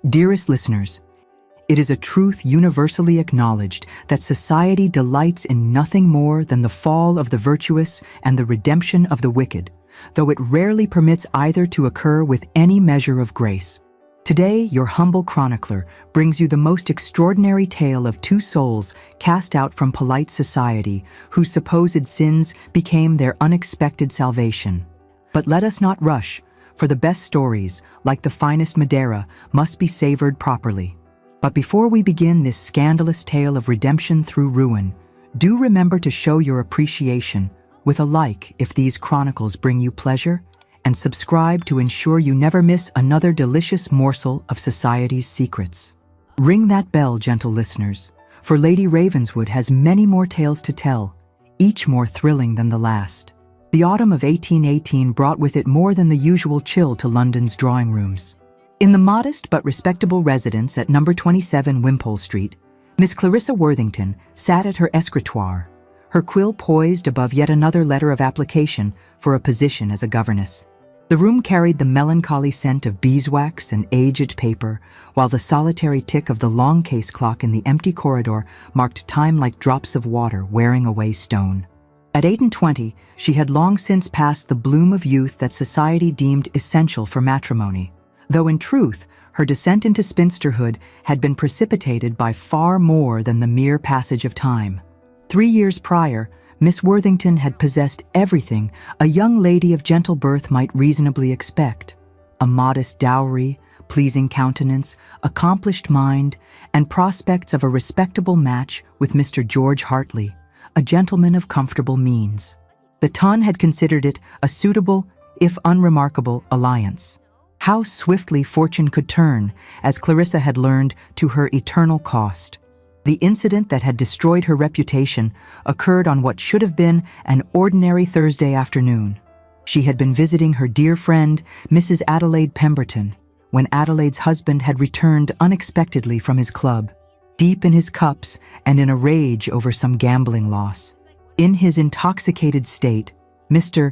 Dearest listeners, it is a truth universally acknowledged that society delights in nothing more than the fall of the virtuous and the redemption of the wicked, though it rarely permits either to occur with any measure of grace. Today, your humble chronicler brings you the most extraordinary tale of two souls cast out from polite society, whose supposed sins became their unexpected salvation. But let us not rush, for the best stories, like the finest Madeira, must be savored properly. But before we begin this scandalous tale of redemption through ruin, do remember to show your appreciation with a like if these chronicles bring you pleasure, and subscribe to ensure you never miss another delicious morsel of society's secrets. Ring that bell, gentle listeners, for Lady Ravenswood has many more tales to tell, each more thrilling than the last. The autumn of 1818 brought with it more than the usual chill to London's drawing rooms. In the modest but respectable residence at number 27 Wimpole Street, Miss Clarissa Worthington sat at her escritoire, her quill poised above yet another letter of application for a position as a governess. The room carried the melancholy scent of beeswax and aged paper, while the solitary tick of the long case clock in the empty corridor marked time like drops of water wearing away stone. At 28, she had long since passed the bloom of youth that society deemed essential for matrimony, though in truth, her descent into spinsterhood had been precipitated by far more than the mere passage of time. 3 years prior, Miss Worthington had possessed everything a young lady of gentle birth might reasonably expect: a modest dowry, pleasing countenance, accomplished mind, and prospects of a respectable match with Mr. George Hartley, a gentleman of comfortable means. The Ton had considered it a suitable, if unremarkable, alliance. How swiftly fortune could turn, as Clarissa had learned to her eternal cost. The incident that had destroyed her reputation occurred on what should have been an ordinary Thursday afternoon. She had been visiting her dear friend, Mrs. Adelaide Pemberton, when Adelaide's husband had returned unexpectedly from his club, deep in his cups and in a rage over some gambling loss. In his intoxicated state, Mr.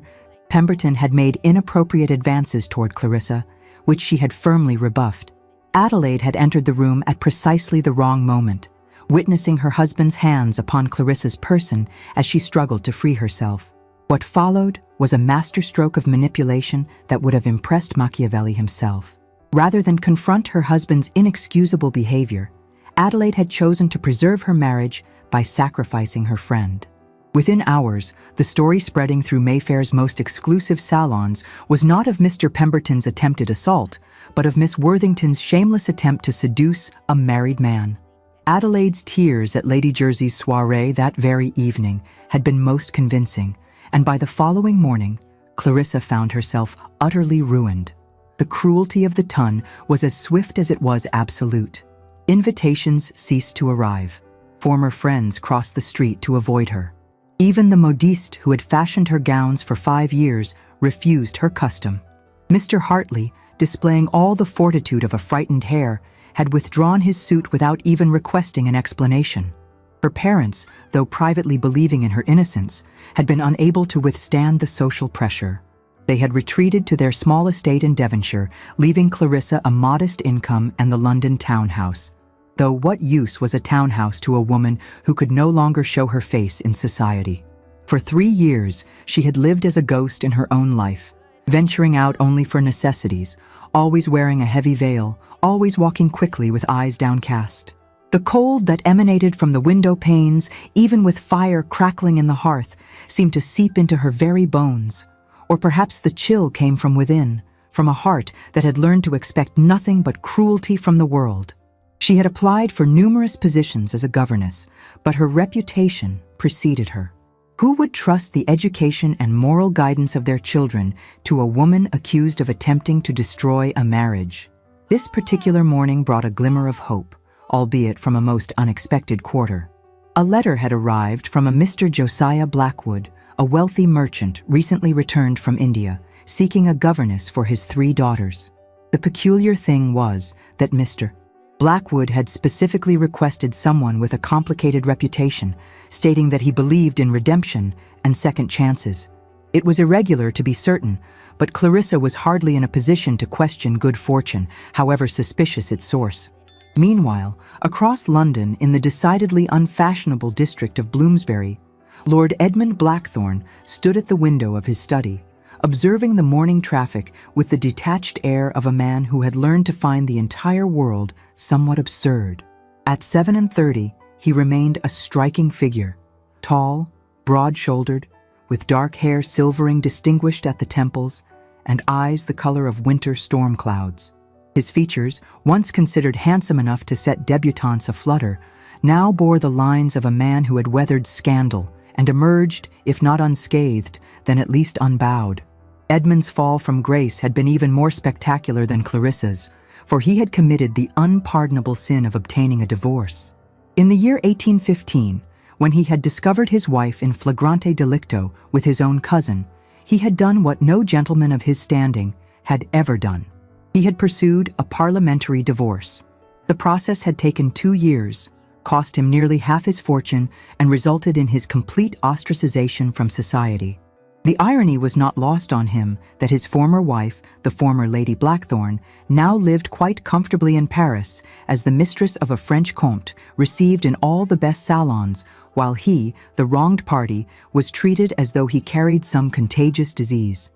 Pemberton had made inappropriate advances toward Clarissa, which she had firmly rebuffed. Adelaide had entered the room at precisely the wrong moment, witnessing her husband's hands upon Clarissa's person as she struggled to free herself. What followed was a masterstroke of manipulation that would have impressed Machiavelli himself. Rather than confront her husband's inexcusable behavior, Adelaide had chosen to preserve her marriage by sacrificing her friend. Within hours, the story spreading through Mayfair's most exclusive salons was not of Mr. Pemberton's attempted assault, but of Miss Worthington's shameless attempt to seduce a married man. Adelaide's tears at Lady Jersey's soirée that very evening had been most convincing, and by the following morning, Clarissa found herself utterly ruined. The cruelty of the Ton was as swift as it was absolute. Invitations ceased to arrive. Former friends crossed the street to avoid her. Even the modiste who had fashioned her gowns for 5 years refused her custom. Mr. Hartley, displaying all the fortitude of a frightened hare, had withdrawn his suit without even requesting an explanation. Her parents, though privately believing in her innocence, had been unable to withstand the social pressure. They had retreated to their small estate in Devonshire, leaving Clarissa a modest income and the London townhouse. Though what use was a townhouse to a woman who could no longer show her face in society? For 3 years, she had lived as a ghost in her own life, venturing out only for necessities, always wearing a heavy veil, always walking quickly with eyes downcast. The cold that emanated from the window panes, even with fire crackling in the hearth, seemed to seep into her very bones. Or perhaps the chill came from within, from a heart that had learned to expect nothing but cruelty from the world. She had applied for numerous positions as a governess, but her reputation preceded her. Who would trust the education and moral guidance of their children to a woman accused of attempting to destroy a marriage? This particular morning brought a glimmer of hope, albeit from a most unexpected quarter. A letter had arrived from a Mr. Josiah Blackwood, a wealthy merchant recently returned from India, seeking a governess for his 3 daughters. The peculiar thing was that Mr. Blackwood had specifically requested someone with a complicated reputation, stating that he believed in redemption and second chances. It was irregular, to be certain, but Clarissa was hardly in a position to question good fortune, however suspicious its source. Meanwhile, across London, in the decidedly unfashionable district of Bloomsbury, Lord Edmund Blackthorne stood at the window of his study, observing the morning traffic with the detached air of a man who had learned to find the entire world somewhat absurd. At 37, he remained a striking figure, tall, broad-shouldered, with dark hair silvering distinguished at the temples, and eyes the color of winter storm clouds. His features, once considered handsome enough to set debutantes aflutter, now bore the lines of a man who had weathered scandal and emerged, if not unscathed, then at least unbowed. Edmund's fall from grace had been even more spectacular than Clarissa's, for he had committed the unpardonable sin of obtaining a divorce. In the year 1815, when he had discovered his wife in flagrante delicto with his own cousin, he had done what no gentleman of his standing had ever done. He had pursued a parliamentary divorce. The process had taken 2 years, cost him nearly half his fortune, and resulted in his complete ostracization from society. The irony was not lost on him that his former wife, the former Lady Blackthorne, now lived quite comfortably in Paris as the mistress of a French comte, received in all the best salons, while he, the wronged party, was treated as though he carried some contagious disease.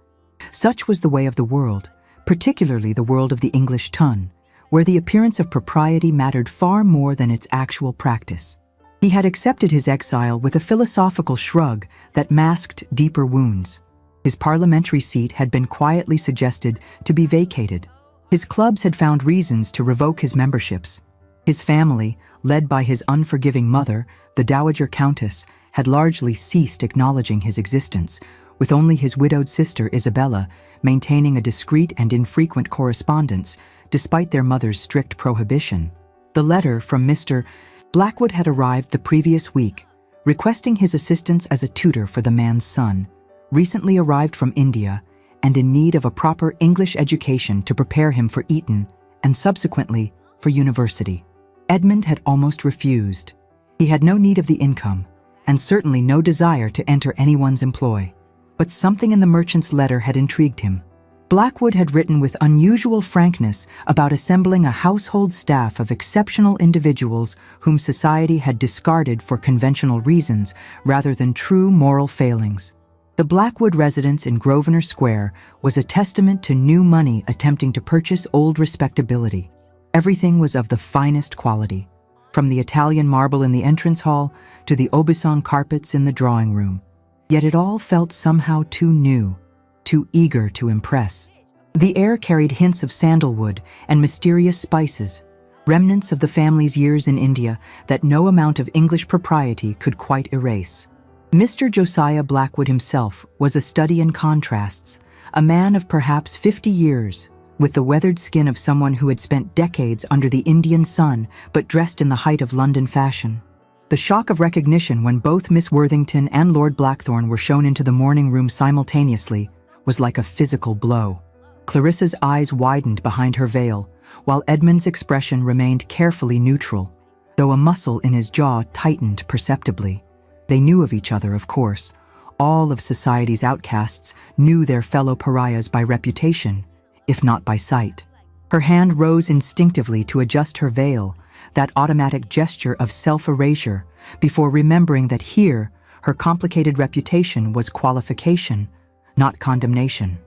Such was the way of the world, particularly the world of the English tongue, where the appearance of propriety mattered far more than its actual practice. He had accepted his exile with a philosophical shrug that masked deeper wounds. His parliamentary seat had been quietly suggested to be vacated. His clubs had found reasons to revoke his memberships. His family, led by his unforgiving mother, the Dowager Countess, had largely ceased acknowledging his existence, with only his widowed sister Isabella maintaining a discreet and infrequent correspondence, despite their mother's strict prohibition. The letter from Mr. Blackwood had arrived the previous week, requesting his assistance as a tutor for the man's son, recently arrived from India and in need of a proper English education to prepare him for Eton and subsequently for university. Edmund had almost refused. He had no need of the income, and certainly no desire to enter anyone's employ. But something in the merchant's letter had intrigued him. Blackwood had written with unusual frankness about assembling a household staff of exceptional individuals whom society had discarded for conventional reasons rather than true moral failings. The Blackwood residence in Grosvenor Square was a testament to new money attempting to purchase old respectability. Everything was of the finest quality, from the Italian marble in the entrance hall to the Aubusson carpets in the drawing room. Yet it all felt somehow too new, too eager to impress. The air carried hints of sandalwood and mysterious spices, remnants of the family's years in India that no amount of English propriety could quite erase. Mr. Josiah Blackwood himself was a study in contrasts, a man of perhaps 50 years, with the weathered skin of someone who had spent decades under the Indian sun but dressed in the height of London fashion. The shock of recognition when both Miss Worthington and Lord Blackthorne were shown into the morning room simultaneously was like a physical blow. Clarissa's eyes widened behind her veil, while Edmund's expression remained carefully neutral, though a muscle in his jaw tightened perceptibly. They knew of each other, of course. All of society's outcasts knew their fellow pariahs by reputation, if not by sight. Her hand rose instinctively to adjust her veil, that automatic gesture of self-erasure, before remembering that here, her complicated reputation was qualification, not condemnation.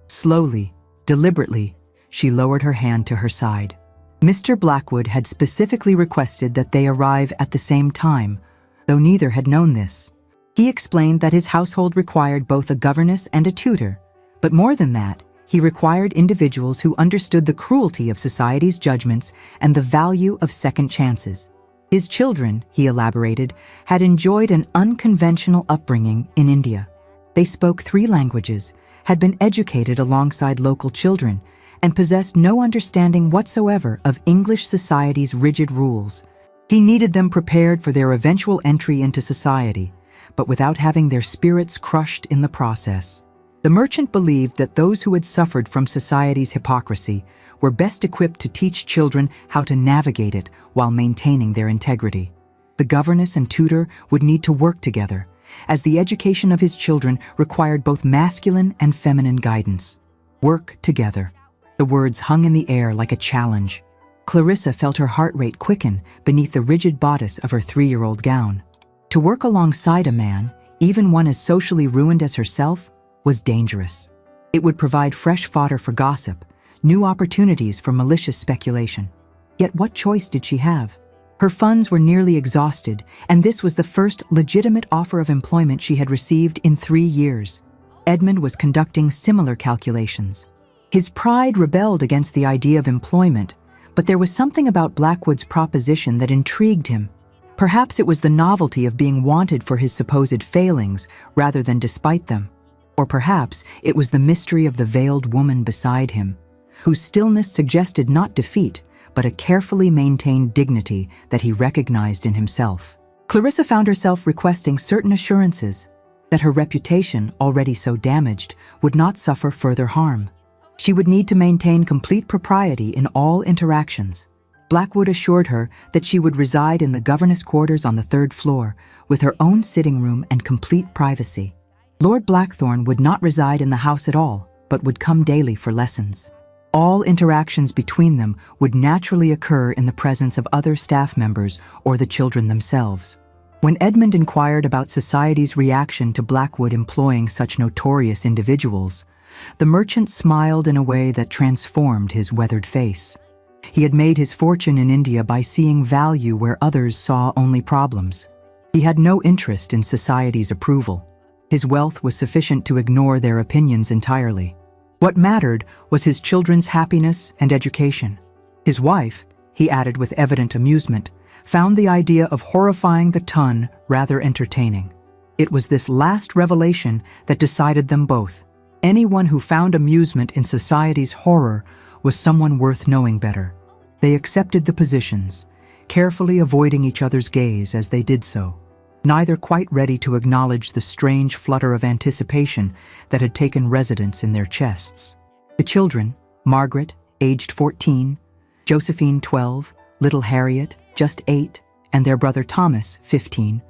Slowly, deliberately, she lowered her hand to her side. Mr. Blackwood had specifically requested that they arrive at the same time, though neither had known this. He explained that his household required both a governess and a tutor, but more than that, he required individuals who understood the cruelty of society's judgments and the value of second chances. His children, he elaborated, had enjoyed an unconventional upbringing in India. They spoke 3 languages, had been educated alongside local children, and possessed no understanding whatsoever of English society's rigid rules. He needed them prepared for their eventual entry into society, but without having their spirits crushed in the process. The merchant believed that those who had suffered from society's hypocrisy were best equipped to teach children how to navigate it while maintaining their integrity. The governess and tutor would need to work together, as the education of his children required both masculine and feminine guidance. Work together. The words hung in the air like a challenge. Clarissa felt her heart rate quicken beneath the rigid bodice of her 3-year-old gown. To work alongside a man, even one as socially ruined as herself, was dangerous. It would provide fresh fodder for gossip, new opportunities for malicious speculation. Yet what choice did she have? Her funds were nearly exhausted, and this was the first legitimate offer of employment she had received in 3 years. Edmund was conducting similar calculations. His pride rebelled against the idea of employment, but there was something about Blackwood's proposition that intrigued him. Perhaps it was the novelty of being wanted for his supposed failings rather than despite them. Or perhaps it was the mystery of the veiled woman beside him, whose stillness suggested not defeat, but a carefully maintained dignity that he recognized in himself. Clarissa found herself requesting certain assurances that her reputation, already so damaged, would not suffer further harm. She would need to maintain complete propriety in all interactions. Blackwood assured her that she would reside in the governess quarters on the 3rd floor, with her own sitting room and complete privacy. Lord Blackthorne would not reside in the house at all, but would come daily for lessons. All interactions between them would naturally occur in the presence of other staff members or the children themselves. When Edmund inquired about society's reaction to Blackwood employing such notorious individuals, the merchant smiled in a way that transformed his weathered face. He had made his fortune in India by seeing value where others saw only problems. He had no interest in society's approval. His wealth was sufficient to ignore their opinions entirely. What mattered was his children's happiness and education. His wife, he added with evident amusement, found the idea of horrifying the ton rather entertaining. It was this last revelation that decided them both. Anyone who found amusement in society's horror was someone worth knowing better. They accepted the positions, carefully avoiding each other's gaze as they did so, neither quite ready to acknowledge the strange flutter of anticipation that had taken residence in their chests. The children, Margaret, aged 14, Josephine, 12, little Harriet, just 8, and their brother Thomas, 15,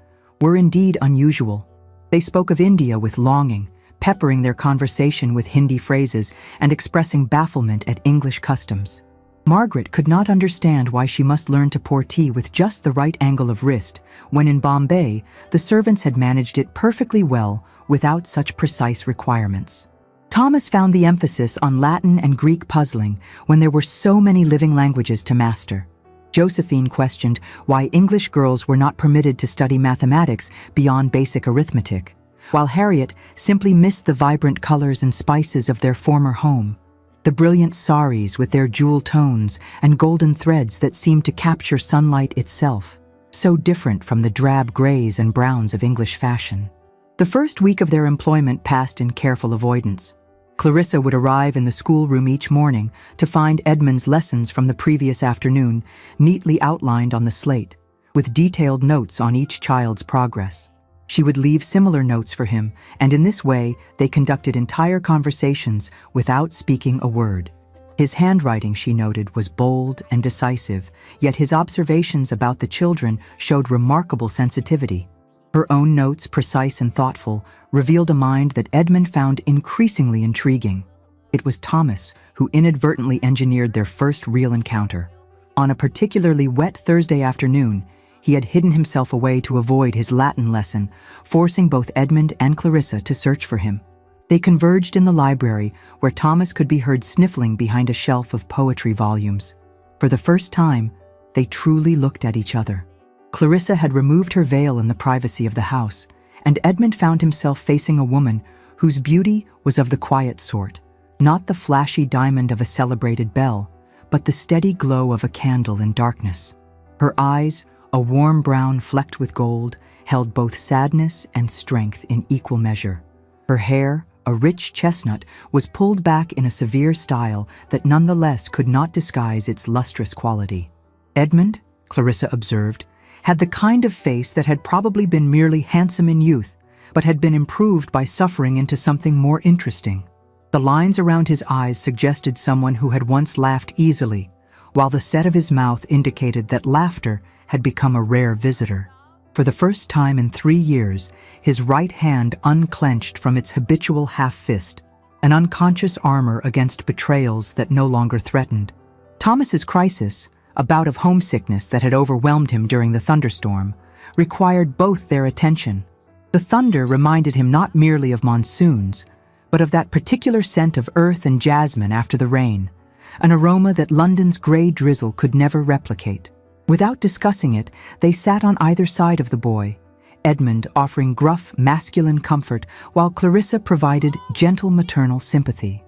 were indeed unusual. They spoke of India with longing, peppering their conversation with Hindi phrases and expressing bafflement at English customs. Margaret could not understand why she must learn to pour tea with just the right angle of wrist, when in Bombay, the servants had managed it perfectly well without such precise requirements. Thomas found the emphasis on Latin and Greek puzzling when there were so many living languages to master. Josephine questioned why English girls were not permitted to study mathematics beyond basic arithmetic, while Harriet simply missed the vibrant colors and spices of their former home. The brilliant saris with their jewel tones and golden threads that seemed to capture sunlight itself, so different from the drab grays and browns of English fashion. The first week of their employment passed in careful avoidance. Clarissa would arrive in the schoolroom each morning to find Edmund's lessons from the previous afternoon neatly outlined on the slate, with detailed notes on each child's progress. She would leave similar notes for him, and in this way they conducted entire conversations without speaking a word. His handwriting, she noted, was bold and decisive, yet his observations about the children showed remarkable sensitivity. Her own notes, precise and thoughtful, revealed a mind that Edmund found increasingly intriguing. It was Thomas who inadvertently engineered their first real encounter. On a particularly wet Thursday afternoon, he had hidden himself away to avoid his Latin lesson, forcing both Edmund and Clarissa to search for him. They converged in the library, where Thomas could be heard sniffling behind a shelf of poetry volumes. For the first time, they truly looked at each other. Clarissa had removed her veil in the privacy of the house, and Edmund found himself facing a woman whose beauty was of the quiet sort, not the flashy diamond of a celebrated belle, but the steady glow of a candle in darkness. Her eyes, a warm brown flecked with gold, held both sadness and strength in equal measure. Her hair, a rich chestnut, was pulled back in a severe style that nonetheless could not disguise its lustrous quality. Edmund, Clarissa observed, had the kind of face that had probably been merely handsome in youth, but had been improved by suffering into something more interesting. The lines around his eyes suggested someone who had once laughed easily, while the set of his mouth indicated that laughter had become a rare visitor. For the first time in 3 years, his right hand unclenched from its habitual half-fist, an unconscious armor against betrayals that no longer threatened. Thomas's crisis, a bout of homesickness that had overwhelmed him during the thunderstorm, required both their attention. The thunder reminded him not merely of monsoons, but of that particular scent of earth and jasmine after the rain, an aroma that London's grey drizzle could never replicate. Without discussing it, they sat on either side of the boy, Edmund offering gruff, masculine comfort while Clarissa provided gentle maternal sympathy.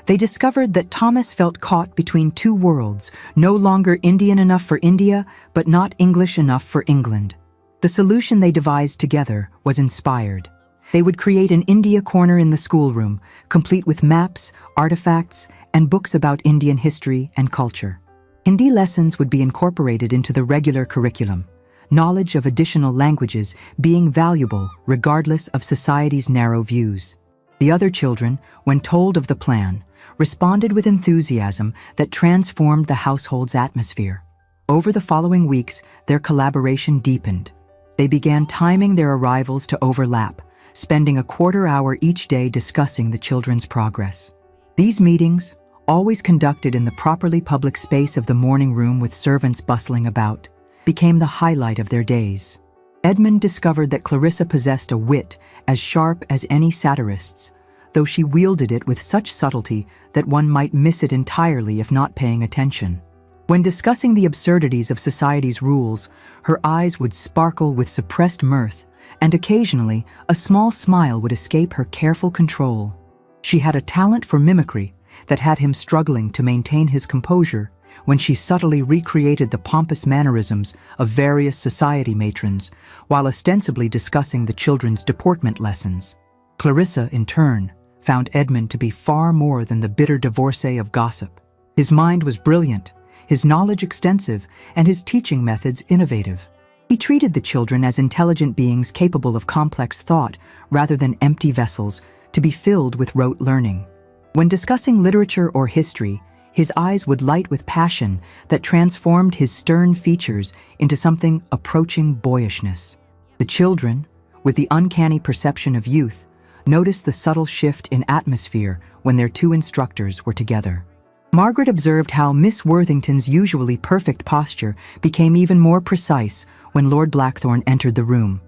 They discovered that Thomas felt caught between two worlds, no longer Indian enough for India, but not English enough for England. The solution they devised together was inspired. They would create an India corner in the schoolroom, complete with maps, artifacts, and books about Indian history and culture. Hindi lessons would be incorporated into the regular curriculum, knowledge of additional languages being valuable regardless of society's narrow views. The other children, when told of the plan, responded with enthusiasm that transformed the household's atmosphere. Over the following weeks, their collaboration deepened. They began timing their arrivals to overlap, spending a quarter hour each day discussing the children's progress. These meetings, always conducted in the properly public space of the morning room with servants bustling about, became the highlight of their days. Edmund discovered that Clarissa possessed a wit as sharp as any satirist's, though she wielded it with such subtlety that one might miss it entirely if not paying attention. When discussing the absurdities of society's rules, her eyes would sparkle with suppressed mirth, and occasionally a small smile would escape her careful control. She had a talent for mimicry that had him struggling to maintain his composure when she subtly recreated the pompous mannerisms of various society matrons while ostensibly discussing the children's deportment lessons. Clarissa, in turn, found Edmund to be far more than the bitter divorcee of gossip. His mind was brilliant, his knowledge extensive, and his teaching methods innovative. He treated the children as intelligent beings capable of complex thought rather than empty vessels to be filled with rote learning. When discussing literature or history, his eyes would light with passion that transformed his stern features into something approaching boyishness. The children, with the uncanny perception of youth, noticed the subtle shift in atmosphere when their two instructors were together. Margaret observed how Miss Worthington's usually perfect posture became even more precise when Lord Blackthorne entered the room.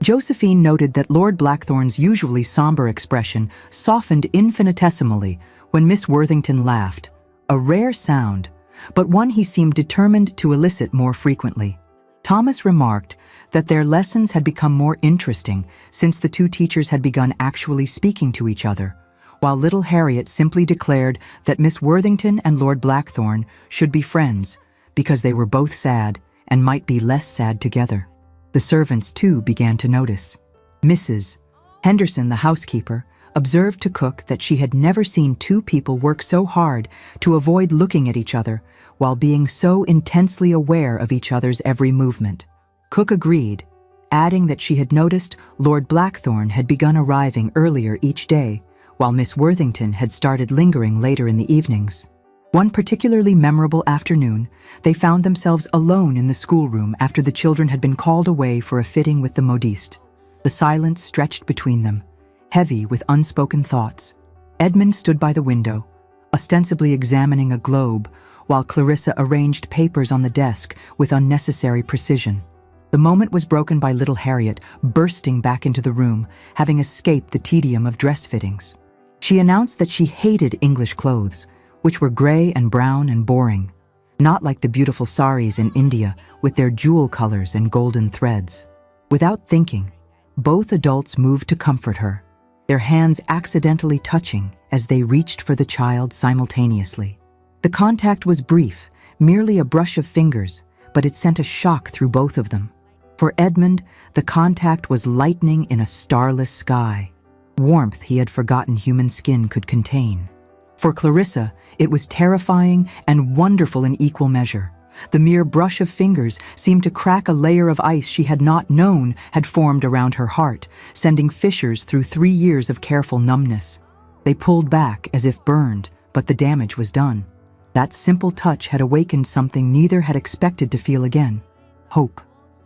Josephine noted that Lord Blackthorne's usually somber expression softened infinitesimally when Miss Worthington laughed, a rare sound, but one he seemed determined to elicit more frequently. Thomas remarked that their lessons had become more interesting since the two teachers had begun actually speaking to each other, while little Harriet simply declared that Miss Worthington and Lord Blackthorne should be friends because they were both sad and might be less sad together. The servants, too, began to notice. Mrs. Henderson, the housekeeper, observed to cook that she had never seen two people work so hard to avoid looking at each other while being so intensely aware of each other's every movement. Cook agreed, adding that she had noticed Lord Blackthorne had begun arriving earlier each day, while Miss Worthington had started lingering later in the evenings. One particularly memorable afternoon, they found themselves alone in the schoolroom after the children had been called away for a fitting with the modiste. The silence stretched between them, heavy with unspoken thoughts. Edmund stood by the window, ostensibly examining a globe, while Clarissa arranged papers on the desk with unnecessary precision. The moment was broken by little Harriet bursting back into the room, having escaped the tedium of dress fittings. She announced that she hated English clothes, which were gray and brown and boring, not like the beautiful saris in India with their jewel colors and golden threads. Without thinking, both adults moved to comfort her, their hands accidentally touching as they reached for the child simultaneously. The contact was brief, merely a brush of fingers, but it sent a shock through both of them. For Edmund, the contact was lightning in a starless sky, warmth he had forgotten human skin could contain. For Clarissa, it was terrifying and wonderful in equal measure. The mere brush of fingers seemed to crack a layer of ice she had not known had formed around her heart, sending fissures through 3 years of careful numbness. They pulled back as if burned, but the damage was done. That simple touch had awakened something neither had expected to feel again: hope.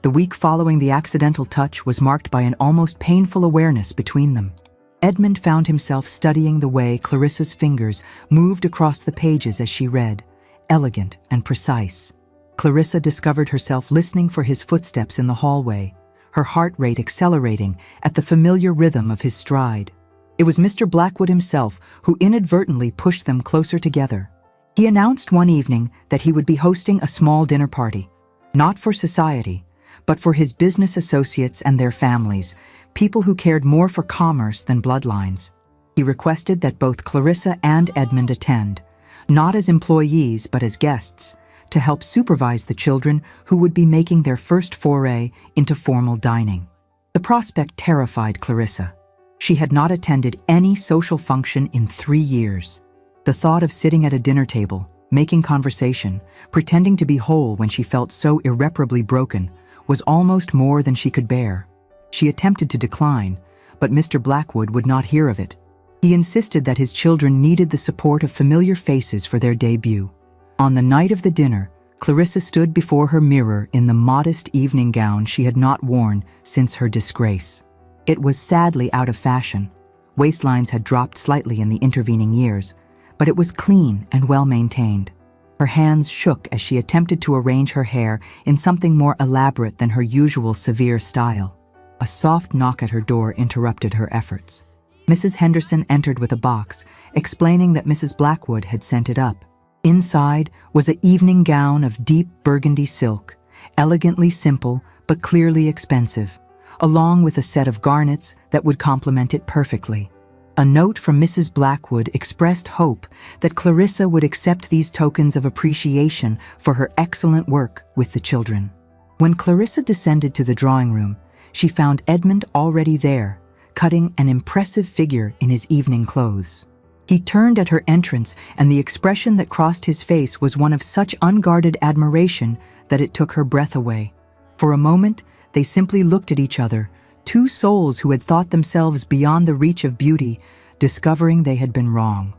The week following the accidental touch was marked by an almost painful awareness between them. Edmund found himself studying the way Clarissa's fingers moved across the pages as she read, elegant and precise. Clarissa discovered herself listening for his footsteps in the hallway, her heart rate accelerating at the familiar rhythm of his stride. It was Mr. Blackwood himself who inadvertently pushed them closer together. He announced one evening that he would be hosting a small dinner party, not for society, but for his business associates and their families, people who cared more for commerce than bloodlines. He requested that both Clarissa and Edmund attend, not as employees but as guests, to help supervise the children who would be making their first foray into formal dining. The prospect terrified Clarissa. She had not attended any social function in 3 years. The thought of sitting at a dinner table, making conversation, pretending to be whole when she felt so irreparably broken, was almost more than she could bear. She attempted to decline, but Mr. Blackwood would not hear of it. He insisted that his children needed the support of familiar faces for their debut. On the night of the dinner, Clarissa stood before her mirror in the modest evening gown she had not worn since her disgrace. It was sadly out of fashion. Waistlines had dropped slightly in the intervening years, but it was clean and well-maintained. Her hands shook as she attempted to arrange her hair in something more elaborate than her usual severe style. A soft knock at her door interrupted her efforts. Mrs. Henderson entered with a box, explaining that Mrs. Blackwood had sent it up. Inside was an evening gown of deep burgundy silk, elegantly simple but clearly expensive, along with a set of garnets that would complement it perfectly. A note from Mrs. Blackwood expressed hope that Clarissa would accept these tokens of appreciation for her excellent work with the children. When Clarissa descended to the drawing room, she found Edmund already there, cutting an impressive figure in his evening clothes. He turned at her entrance, and the expression that crossed his face was one of such unguarded admiration that it took her breath away. For a moment, they simply looked at each other, two souls who had thought themselves beyond the reach of beauty, discovering they had been wrong.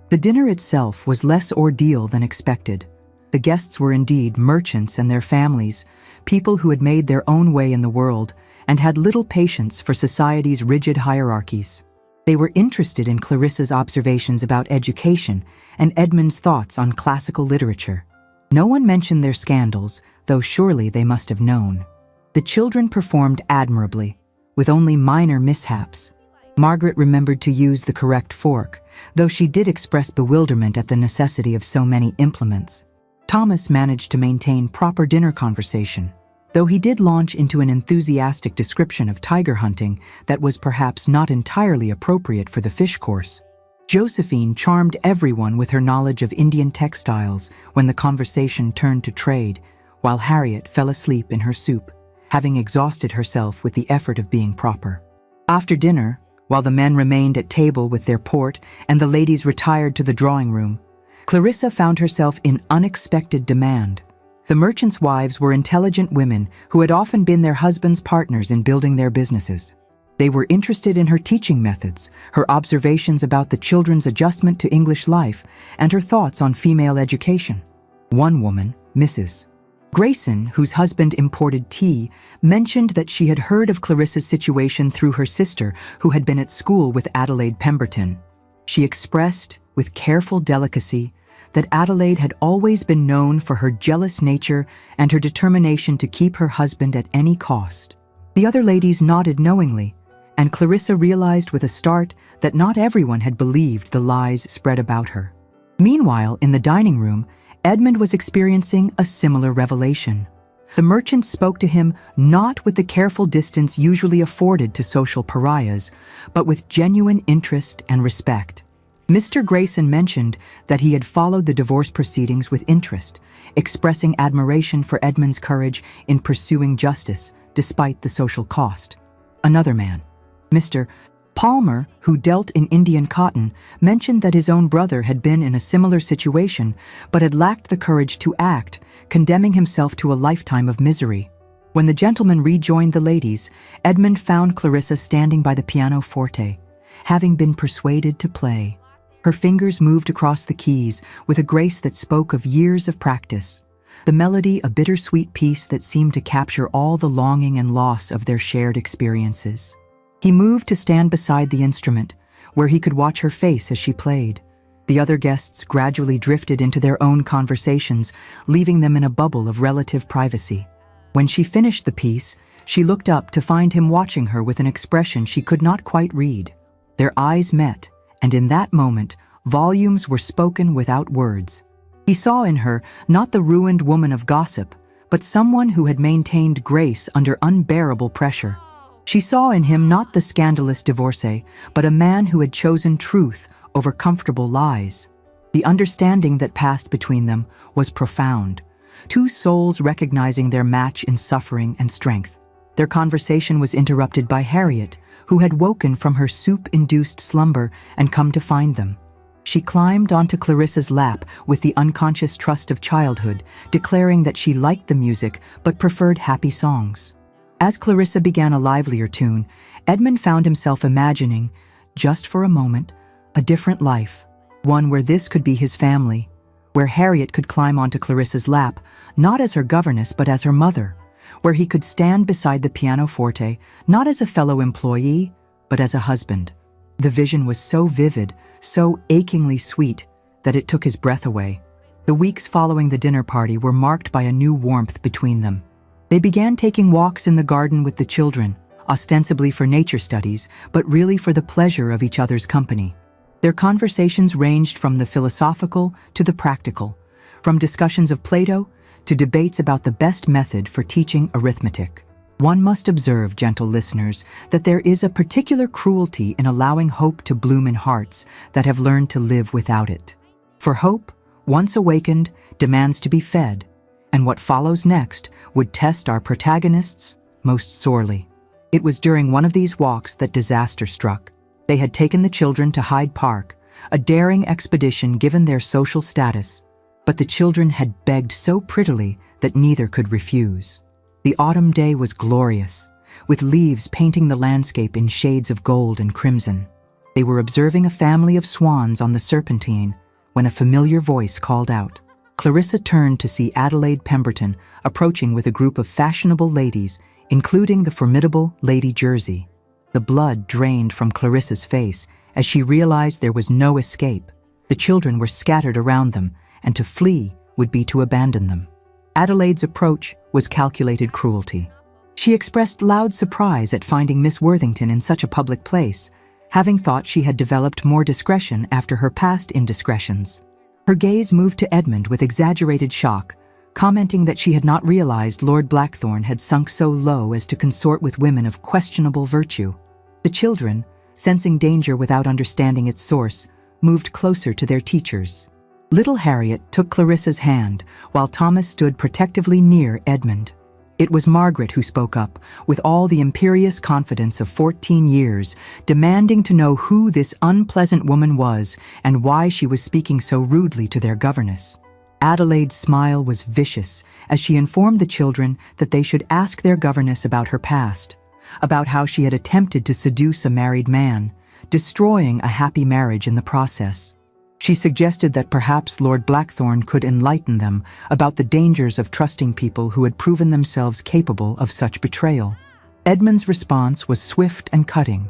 The dinner itself was less ordeal than expected. The guests were indeed merchants and their families, people who had made their own way in the world and had little patience for society's rigid hierarchies. They were interested in Clarissa's observations about education and Edmund's thoughts on classical literature. No one mentioned their scandals, though surely they must have known. The children performed admirably, with only minor mishaps. Margaret remembered to use the correct fork, though she did express bewilderment at the necessity of so many implements. Thomas managed to maintain proper dinner conversation, though he did launch into an enthusiastic description of tiger hunting that was perhaps not entirely appropriate for the fish course. Josephine charmed everyone with her knowledge of Indian textiles when the conversation turned to trade, while Harriet fell asleep in her soup, having exhausted herself with the effort of being proper. After dinner, while the men remained at table with their port and the ladies retired to the drawing room, Clarissa found herself in unexpected demand. The merchants' wives were intelligent women who had often been their husbands' partners in building their businesses. They were interested in her teaching methods, her observations about the children's adjustment to English life, and her thoughts on female education. One woman, Mrs. Grayson, whose husband imported tea, mentioned that she had heard of Clarissa's situation through her sister, who had been at school with Adelaide Pemberton. She expressed, with careful delicacy, that Adelaide had always been known for her jealous nature and her determination to keep her husband at any cost. The other ladies nodded knowingly, and Clarissa realized with a start that not everyone had believed the lies spread about her. Meanwhile, in the dining room, Edmund was experiencing a similar revelation. The merchant spoke to him not with the careful distance usually afforded to social pariahs, but with genuine interest and respect. Mr. Grayson mentioned that he had followed the divorce proceedings with interest, expressing admiration for Edmund's courage in pursuing justice despite the social cost. Another man, Mr. Palmer, who dealt in Indian cotton, mentioned that his own brother had been in a similar situation but had lacked the courage to act, condemning himself to a lifetime of misery. When the gentlemen rejoined the ladies, Edmund found Clarissa standing by the pianoforte, having been persuaded to play. Her fingers moved across the keys with a grace that spoke of years of practice. the melody a bittersweet piece that seemed to capture all the longing and loss of their shared experiences. He moved to stand beside the instrument, where he could watch her face as she played. The other guests gradually drifted into their own conversations, leaving them in a bubble of relative privacy. When she finished the piece, she looked up to find him watching her with an expression she could not quite read. Their eyes met, and in that moment, volumes were spoken without words. He saw in her not the ruined woman of gossip, but someone who had maintained grace under unbearable pressure. She saw in him not the scandalous divorcee, but a man who had chosen truth over comfortable lies. The understanding that passed between them was profound, two souls recognizing their match in suffering and strength. Their conversation was interrupted by Harriet, who had woken from her soup-induced slumber and come to find them. She climbed onto Clarissa's lap with the unconscious trust of childhood, declaring that she liked the music but preferred happy songs. As Clarissa began a livelier tune, Edmund found himself imagining, just for a moment, a different life, one where this could be his family, where Harriet could climb onto Clarissa's lap, not as her governess but as her mother, where he could stand beside the pianoforte, not as a fellow employee, but as a husband. The vision was so vivid, so achingly sweet, that it took his breath away. The weeks following the dinner party were marked by a new warmth between them. They began taking walks in the garden with the children, ostensibly for nature studies, but really for the pleasure of each other's company. Their conversations ranged from the philosophical to the practical, from discussions of Plato to debates about the best method for teaching arithmetic. One must observe, gentle listeners, that there is a particular cruelty in allowing hope to bloom in hearts that have learned to live without it. For hope, once awakened, demands to be fed, and what follows next would test our protagonists most sorely. It was during one of these walks that disaster struck. They had taken the children to Hyde Park, a daring expedition given their social status, but the children had begged so prettily that neither could refuse. The autumn day was glorious, with leaves painting the landscape in shades of gold and crimson. They were observing a family of swans on the Serpentine when a familiar voice called out. Clarissa turned to see Adelaide Pemberton approaching with a group of fashionable ladies, including the formidable Lady Jersey. The blood drained from Clarissa's face as she realized there was no escape. The children were scattered around them, and to flee would be to abandon them. Adelaide's approach was calculated cruelty. She expressed loud surprise at finding Miss Worthington in such a public place, having thought she had developed more discretion after her past indiscretions. Her gaze moved to Edmund with exaggerated shock, commenting that she had not realized Lord Blackthorne had sunk so low as to consort with women of questionable virtue. The children, sensing danger without understanding its source, moved closer to their teachers. Little Harriet took Clarissa's hand, while Thomas stood protectively near Edmund. It was Margaret who spoke up, with all the imperious confidence of 14 years, demanding to know who this unpleasant woman was and why she was speaking so rudely to their governess. Adelaide's smile was vicious as she informed the children that they should ask their governess about her past, about how she had attempted to seduce a married man, destroying a happy marriage in the process. She suggested that perhaps Lord Blackthorne could enlighten them about the dangers of trusting people who had proven themselves capable of such betrayal. Edmund's response was swift and cutting.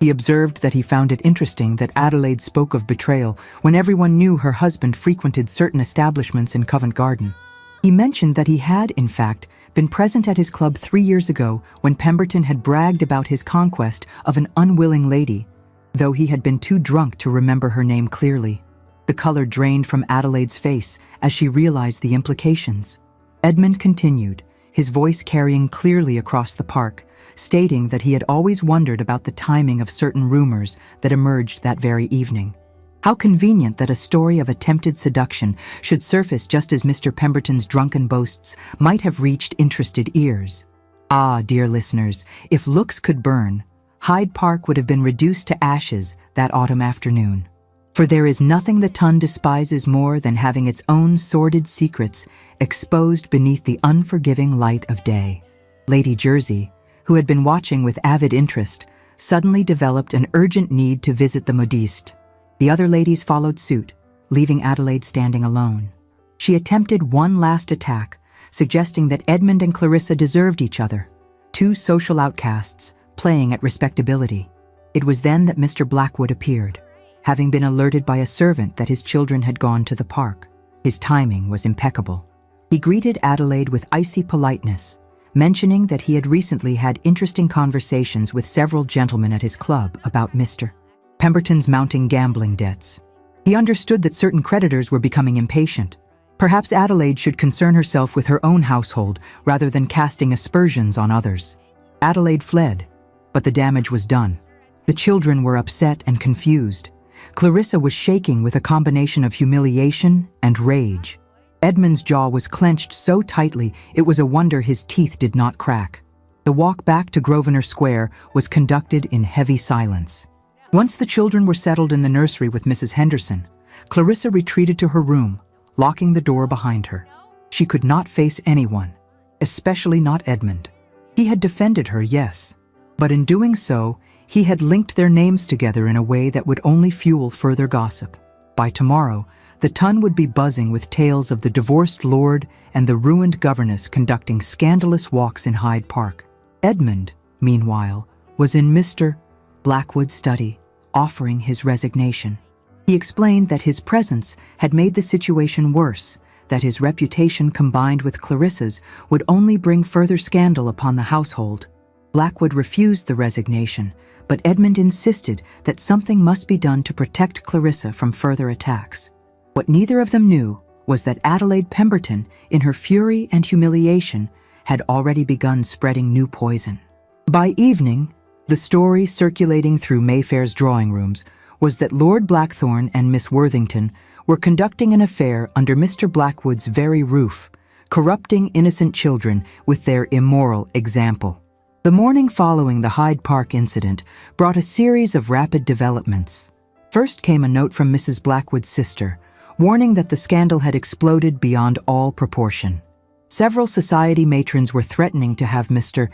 He observed that he found it interesting that Adelaide spoke of betrayal when everyone knew her husband frequented certain establishments in Covent Garden. He mentioned that he had, in fact, been present at his club 3 years ago when Pemberton had bragged about his conquest of an unwilling lady, though he had been too drunk to remember her name clearly. The color drained from Adelaide's face as she realized the implications. Edmund continued, his voice carrying clearly across the park, stating that he had always wondered about the timing of certain rumors that emerged that very evening. How convenient that a story of attempted seduction should surface just as Mr. Pemberton's drunken boasts might have reached interested ears. Ah, dear listeners, if looks could burn, Hyde Park would have been reduced to ashes that autumn afternoon. For there is nothing the tongue despises more than having its own sordid secrets exposed beneath the unforgiving light of day. Lady Jersey, who had been watching with avid interest, suddenly developed an urgent need to visit the modiste. The other ladies followed suit, leaving Adelaide standing alone. She attempted one last attack, suggesting that Edmund and Clarissa deserved each other, two social outcasts playing at respectability. It was then that Mr. Blackwood appeared, having been alerted by a servant that his children had gone to the park. His timing was impeccable. He greeted Adelaide with icy politeness, mentioning that he had recently had interesting conversations with several gentlemen at his club about Mr. Pemberton's mounting gambling debts. He understood that certain creditors were becoming impatient. Perhaps Adelaide should concern herself with her own household rather than casting aspersions on others. Adelaide fled, but the damage was done. The children were upset and confused. Clarissa was shaking with a combination of humiliation and rage. Edmund's jaw was clenched so tightly it was a wonder his teeth did not crack. The walk back to Grosvenor Square was conducted in heavy silence. Once the children were settled in the nursery with Mrs. Henderson, Clarissa retreated to her room, locking the door behind her. She could not face anyone, especially not Edmund. He had defended her, yes, but in doing so, he had linked their names together in a way that would only fuel further gossip. By tomorrow, the Tun would be buzzing with tales of the divorced lord and the ruined governess conducting scandalous walks in Hyde Park. Edmund, meanwhile, was in Mr. Blackwood's study, offering his resignation. He explained that his presence had made the situation worse, that his reputation combined with Clarissa's would only bring further scandal upon the household. Blackwood refused the resignation, but Edmund insisted that something must be done to protect Clarissa from further attacks. What neither of them knew was that Adelaide Pemberton, in her fury and humiliation, had already begun spreading new poison. By evening, the story circulating through Mayfair's drawing rooms was that Lord Blackthorne and Miss Worthington were conducting an affair under Mr. Blackwood's very roof, corrupting innocent children with their immoral example. The morning following the Hyde Park incident brought a series of rapid developments. First came a note from Mrs. Blackwood's sister, warning that the scandal had exploded beyond all proportion. Several society matrons were threatening to have Mr.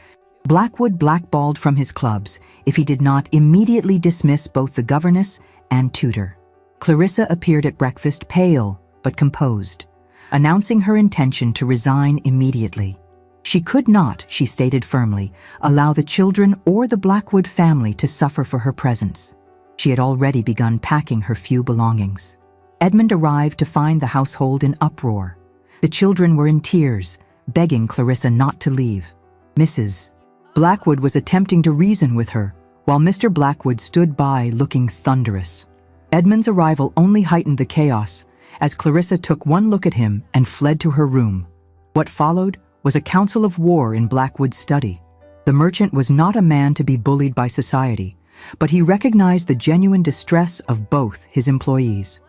Blackwood blackballed from his clubs if he did not immediately dismiss both the governess and tutor. Clarissa appeared at breakfast pale but composed, announcing her intention to resign immediately. She could not, she stated firmly, allow the children or the Blackwood family to suffer for her presence. She had already begun packing her few belongings. Edmund arrived to find the household in uproar. The children were in tears, begging Clarissa not to leave. Mrs. Blackwood was attempting to reason with her, while Mr. Blackwood stood by looking thunderous. Edmund's arrival only heightened the chaos, as Clarissa took one look at him and fled to her room. What followed was a council of war in Blackwood's study. The merchant was not a man to be bullied by society, but he recognized the genuine distress of both his employees.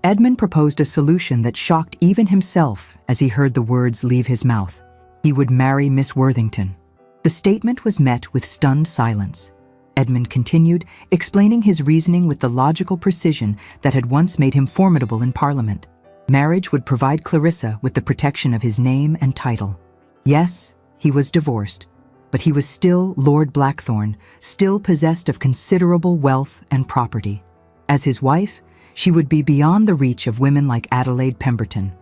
Edmund proposed a solution that shocked even himself as he heard the words leave his mouth. He would marry Miss Worthington. The statement was met with stunned silence. Edmund continued, explaining his reasoning with the logical precision that had once made him formidable in Parliament. Marriage would provide Clarissa with the protection of his name and title. Yes, he was divorced, but he was still Lord Blackthorne, still possessed of considerable wealth and property. As his wife, she would be beyond the reach of women like Adelaide Pemberton.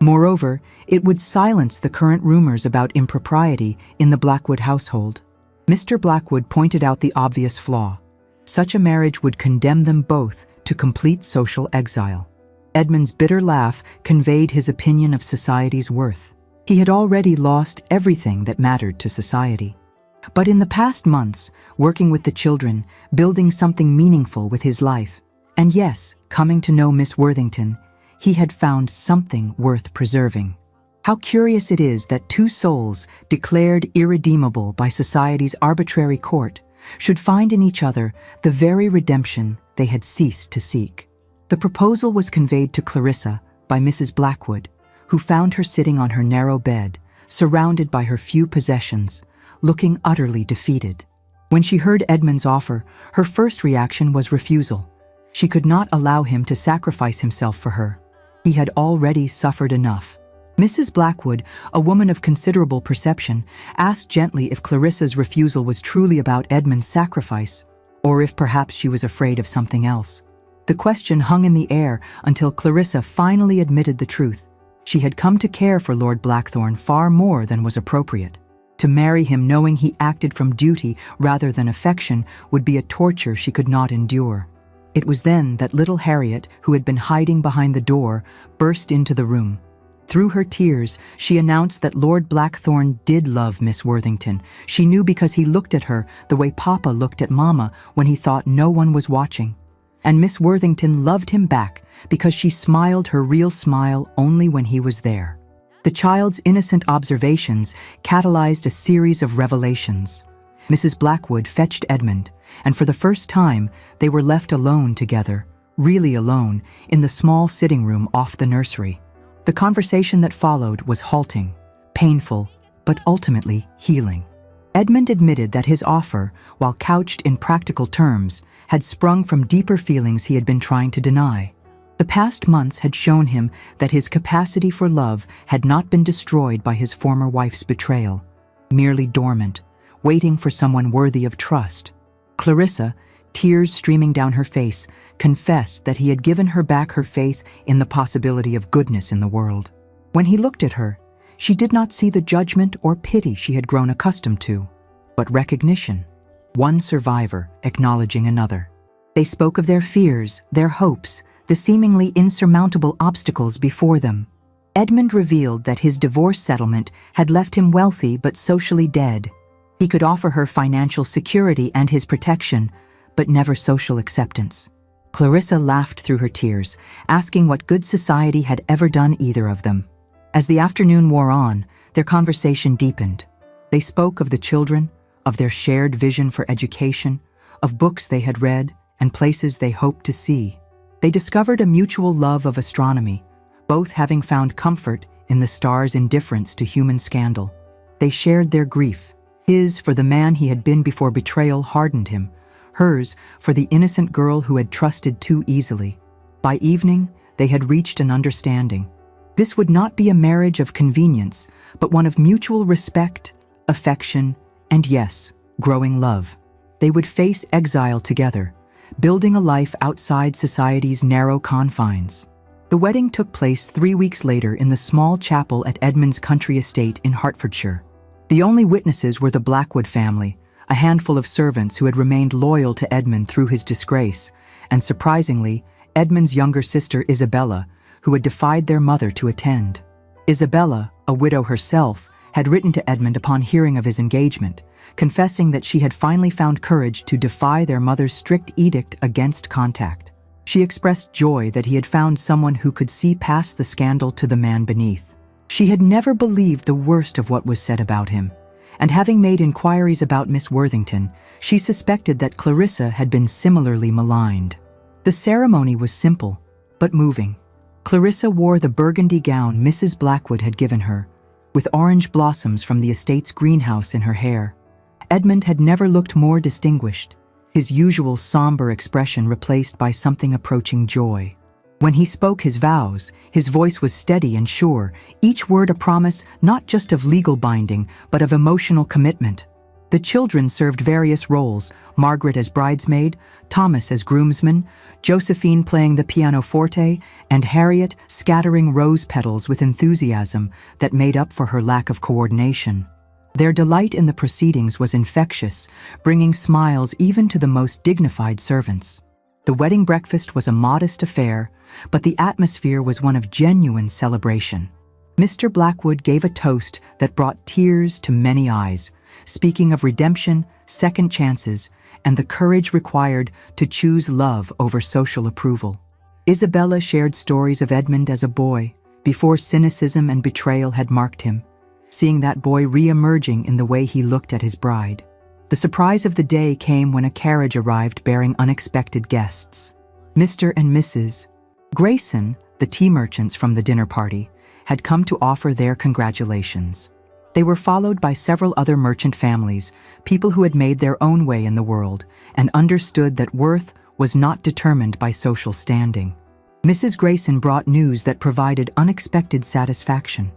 Moreover, it would silence the current rumors about impropriety in the Blackwood household. Mr. Blackwood pointed out the obvious flaw. Such a marriage would condemn them both to complete social exile. Edmund's bitter laugh conveyed his opinion of society's worth. He had already lost everything that mattered to society. But in the past months, working with the children, building something meaningful with his life, and yes, coming to know Miss Worthington, he had found something worth preserving. How curious it is that two souls, declared irredeemable by society's arbitrary court, should find in each other the very redemption they had ceased to seek. The proposal was conveyed to Clarissa by Mrs. Blackwood, who found her sitting on her narrow bed, surrounded by her few possessions, looking utterly defeated. When she heard Edmund's offer, her first reaction was refusal. She could not allow him to sacrifice himself for her. He had already suffered enough. Mrs. Blackwood, a woman of considerable perception, asked gently if Clarissa's refusal was truly about Edmund's sacrifice, or if perhaps she was afraid of something else. The question hung in the air until Clarissa finally admitted the truth. She had come to care for Lord Blackthorne far more than was appropriate. To marry him knowing he acted from duty rather than affection would be a torture she could not endure. It was then that little Harriet, who had been hiding behind the door, burst into the room. Through her tears, she announced that Lord Blackthorne did love Miss Worthington. She knew because he looked at her the way Papa looked at Mama when he thought no one was watching. And Miss Worthington loved him back because she smiled her real smile only when he was there. The child's innocent observations catalyzed a series of revelations. Mrs. Blackwood fetched Edmund, and for the first time, they were left alone together, really alone, in the small sitting room off the nursery. The conversation that followed was halting, painful, but ultimately healing. Edmund admitted that his offer, while couched in practical terms, had sprung from deeper feelings he had been trying to deny. The past months had shown him that his capacity for love had not been destroyed by his former wife's betrayal, merely dormant, waiting for someone worthy of trust. Clarissa, tears streaming down her face, confessed that he had given her back her faith in the possibility of goodness in the world. When he looked at her, she did not see the judgment or pity she had grown accustomed to, but recognition, one survivor acknowledging another. They spoke of their fears, their hopes, the seemingly insurmountable obstacles before them. Edmund revealed that his divorce settlement had left him wealthy but socially dead. He could offer her financial security and his protection, but never social acceptance. Clarissa laughed through her tears, asking what good society had ever done either of them. As the afternoon wore on, their conversation deepened. They spoke of the children, of their shared vision for education, of books they had read, and places they hoped to see. They discovered a mutual love of astronomy, both having found comfort in the stars' indifference to human scandal. They shared their grief, his for the man he had been before betrayal hardened him, hers for the innocent girl who had trusted too easily. By evening, they had reached an understanding. This would not be a marriage of convenience, but one of mutual respect, affection, and yes, growing love. They would face exile together, building a life outside society's narrow confines. The wedding took place 3 weeks later in the small chapel at Edmund's country estate in Hertfordshire. The only witnesses were the Blackwood family, a handful of servants who had remained loyal to Edmund through his disgrace, and surprisingly, Edmund's younger sister Isabella, who had defied their mother to attend. Isabella, a widow herself, had written to Edmund upon hearing of his engagement, confessing that she had finally found courage to defy their mother's strict edict against contact. She expressed joy that he had found someone who could see past the scandal to the man beneath. She had never believed the worst of what was said about him, and having made inquiries about Miss Worthington, she suspected that Clarissa had been similarly maligned. The ceremony was simple, but moving. Clarissa wore the burgundy gown Mrs. Blackwood had given her, with orange blossoms from the estate's greenhouse in her hair. Edmund had never looked more distinguished, his usual somber expression replaced by something approaching joy. When he spoke his vows, his voice was steady and sure, each word a promise not just of legal binding, but of emotional commitment. The children served various roles, Margaret as bridesmaid, Thomas as groomsman, Josephine playing the pianoforte, and Harriet scattering rose petals with enthusiasm that made up for her lack of coordination. Their delight in the proceedings was infectious, bringing smiles even to the most dignified servants. The wedding breakfast was a modest affair, but the atmosphere was one of genuine celebration. Mr. Blackwood gave a toast that brought tears to many eyes, speaking of redemption, second chances, and the courage required to choose love over social approval. Isabella shared stories of Edmund as a boy, before cynicism and betrayal had marked him, seeing that boy re-emerging in the way he looked at his bride. The surprise of the day came when a carriage arrived bearing unexpected guests. Mr. and Mrs. Grayson, the tea merchants from the dinner party, had come to offer their congratulations. They were followed by several other merchant families, people who had made their own way in the world and understood that worth was not determined by social standing. Mrs. Grayson brought news that provided unexpected satisfaction.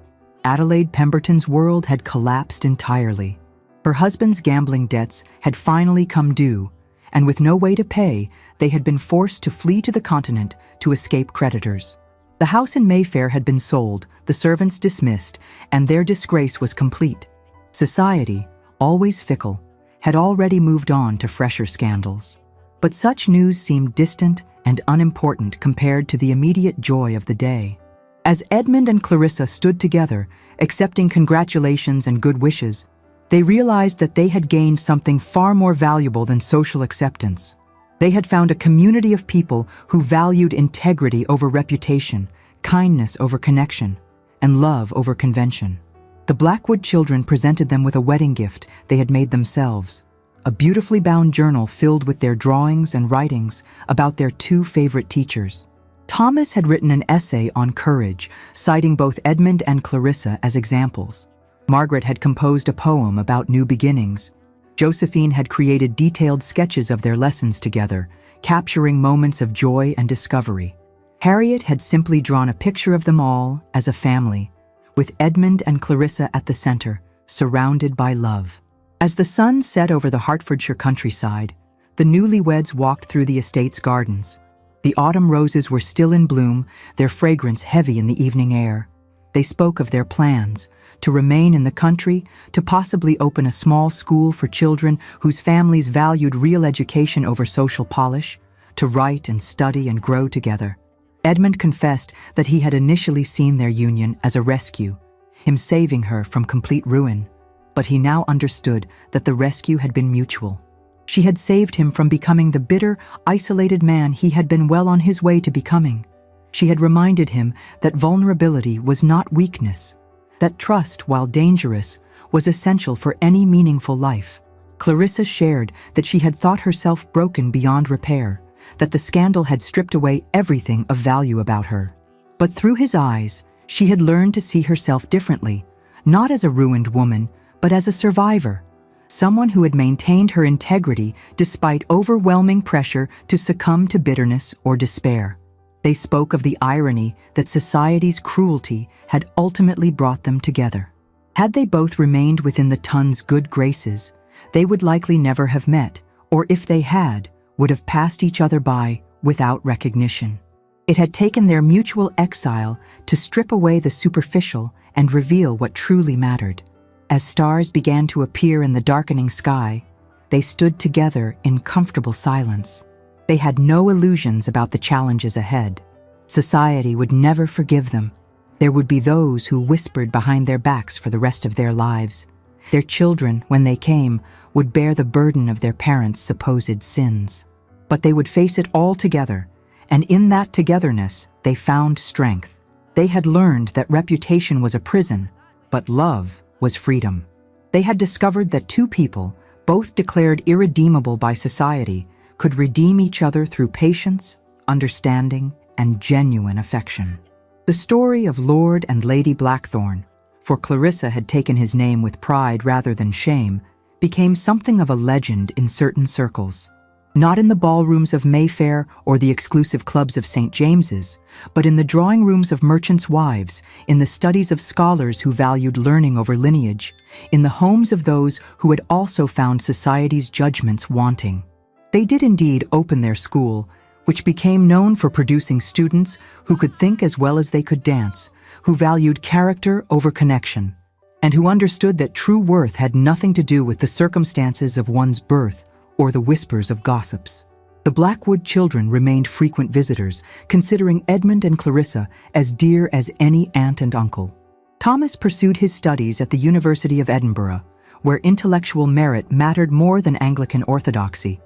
Adelaide Pemberton's world had collapsed entirely. Her husband's gambling debts had finally come due, and with no way to pay, they had been forced to flee to the continent to escape creditors. The house in Mayfair had been sold, the servants dismissed, and their disgrace was complete. Society, always fickle, had already moved on to fresher scandals. But such news seemed distant and unimportant compared to the immediate joy of the day. As Edmund and Clarissa stood together, accepting congratulations and good wishes, they realized that they had gained something far more valuable than social acceptance. They had found a community of people who valued integrity over reputation, kindness over connection, and love over convention. The Blackwood children presented them with a wedding gift they had made themselves, a beautifully bound journal filled with their drawings and writings about their two favorite teachers. Thomas had written an essay on courage, citing both Edmund and Clarissa as examples. Margaret had composed a poem about new beginnings. Josephine had created detailed sketches of their lessons together, capturing moments of joy and discovery. Harriet had simply drawn a picture of them all as a family, with Edmund and Clarissa at the center, surrounded by love. As the sun set over the Hertfordshire countryside, the newlyweds walked through the estate's gardens. The autumn roses were still in bloom, their fragrance heavy in the evening air. They spoke of their plans, to remain in the country, to possibly open a small school for children whose families valued real education over social polish, to write and study and grow together. Edmund confessed that he had initially seen their union as a rescue, him saving her from complete ruin, but he now understood that the rescue had been mutual. She had saved him from becoming the bitter, isolated man he had been well on his way to becoming. She had reminded him that vulnerability was not weakness, that trust, while dangerous, was essential for any meaningful life. Clarissa shared that she had thought herself broken beyond repair, that the scandal had stripped away everything of value about her. But through his eyes, she had learned to see herself differently, not as a ruined woman, but as a survivor, someone who had maintained her integrity despite overwhelming pressure to succumb to bitterness or despair. They spoke of the irony that society's cruelty had ultimately brought them together. Had they both remained within the Tun's good graces, they would likely never have met, or if they had, would have passed each other by without recognition. It had taken their mutual exile to strip away the superficial and reveal what truly mattered. As stars began to appear in the darkening sky, they stood together in comfortable silence. They had no illusions about the challenges ahead. Society would never forgive them. There would be those who whispered behind their backs for the rest of their lives. Their children, when they came, would bear the burden of their parents' supposed sins. But they would face it all together, and in that togetherness, they found strength. They had learned that reputation was a prison, but love was freedom. They had discovered that two people, both declared irredeemable by society, could redeem each other through patience, understanding, and genuine affection. The story of Lord and Lady Blackthorn, for Clarissa had taken his name with pride rather than shame, became something of a legend in certain circles. Not in the ballrooms of Mayfair or the exclusive clubs of St. James's, but in the drawing rooms of merchants' wives, in the studies of scholars who valued learning over lineage, in the homes of those who had also found society's judgments wanting. They did indeed open their school, which became known for producing students who could think as well as they could dance, who valued character over connection, and who understood that true worth had nothing to do with the circumstances of one's birth or the whispers of gossips. The Blackwood children remained frequent visitors, considering Edmund and Clarissa as dear as any aunt and uncle. Thomas pursued his studies at the University of Edinburgh, where intellectual merit mattered more than Anglican orthodoxy,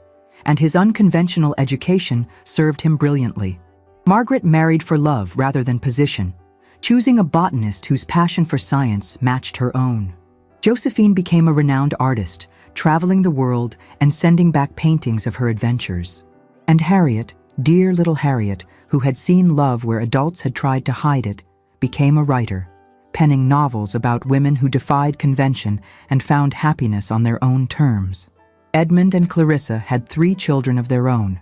and his unconventional education served him brilliantly. Margaret married for love rather than position, choosing a botanist whose passion for science matched her own. Josephine became a renowned artist, traveling the world and sending back paintings of her adventures. And Harriet, dear little Harriet, who had seen love where adults had tried to hide it, became a writer, penning novels about women who defied convention and found happiness on their own terms. Edmund and Clarissa had 3 children of their own,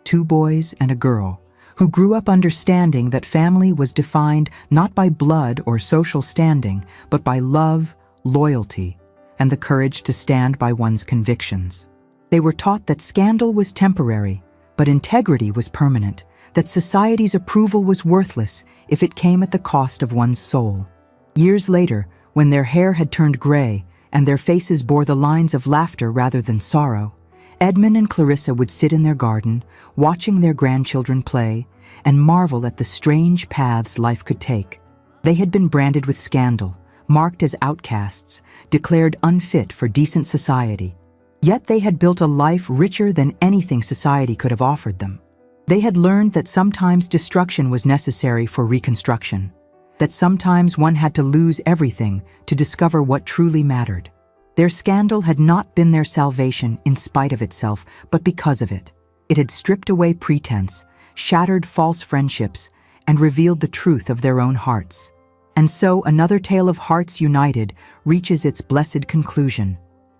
2 boys and a girl, who grew up understanding that family was defined not by blood or social standing, but by love, loyalty, and the courage to stand by one's convictions. They were taught that scandal was temporary, but integrity was permanent, that society's approval was worthless if it came at the cost of one's soul. Years later, when their hair had turned gray and their faces bore the lines of laughter rather than sorrow, Edmund and Clarissa would sit in their garden, watching their grandchildren play, and marvel at the strange paths life could take. They had been branded with scandal, marked as outcasts, declared unfit for decent society. Yet they had built a life richer than anything society could have offered them. They had learned that sometimes destruction was necessary for reconstruction, that sometimes one had to lose everything to discover what truly mattered. Their scandal had not been their salvation in spite of itself, but because of it. It had stripped away pretense, shattered false friendships, and revealed the truth of their own hearts. And so another tale of hearts united reaches its blessed conclusion.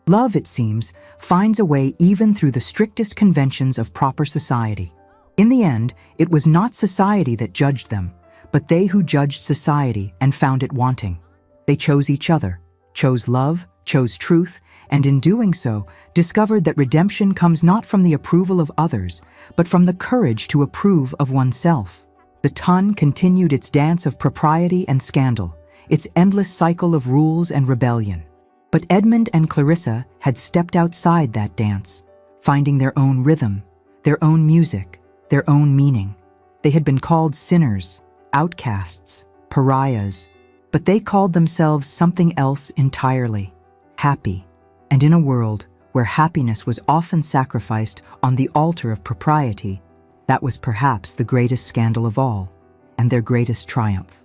Love, it seems, finds a way even through the strictest conventions of proper society. In the end, it was not society that judged them, but they who judged society and found it wanting. They chose each other, chose love, chose truth, and in doing so, discovered that redemption comes not from the approval of others, but from the courage to approve of oneself. The Tun continued its dance of propriety and scandal, its endless cycle of rules and rebellion. But Edmund and Clarissa had stepped outside that dance, finding their own rhythm, their own music, their own meaning. They had been called sinners, outcasts, pariahs, but they called themselves something else entirely, happy. And in a world where happiness was often sacrificed on the altar of propriety, that was perhaps the greatest scandal of all, and their greatest triumph.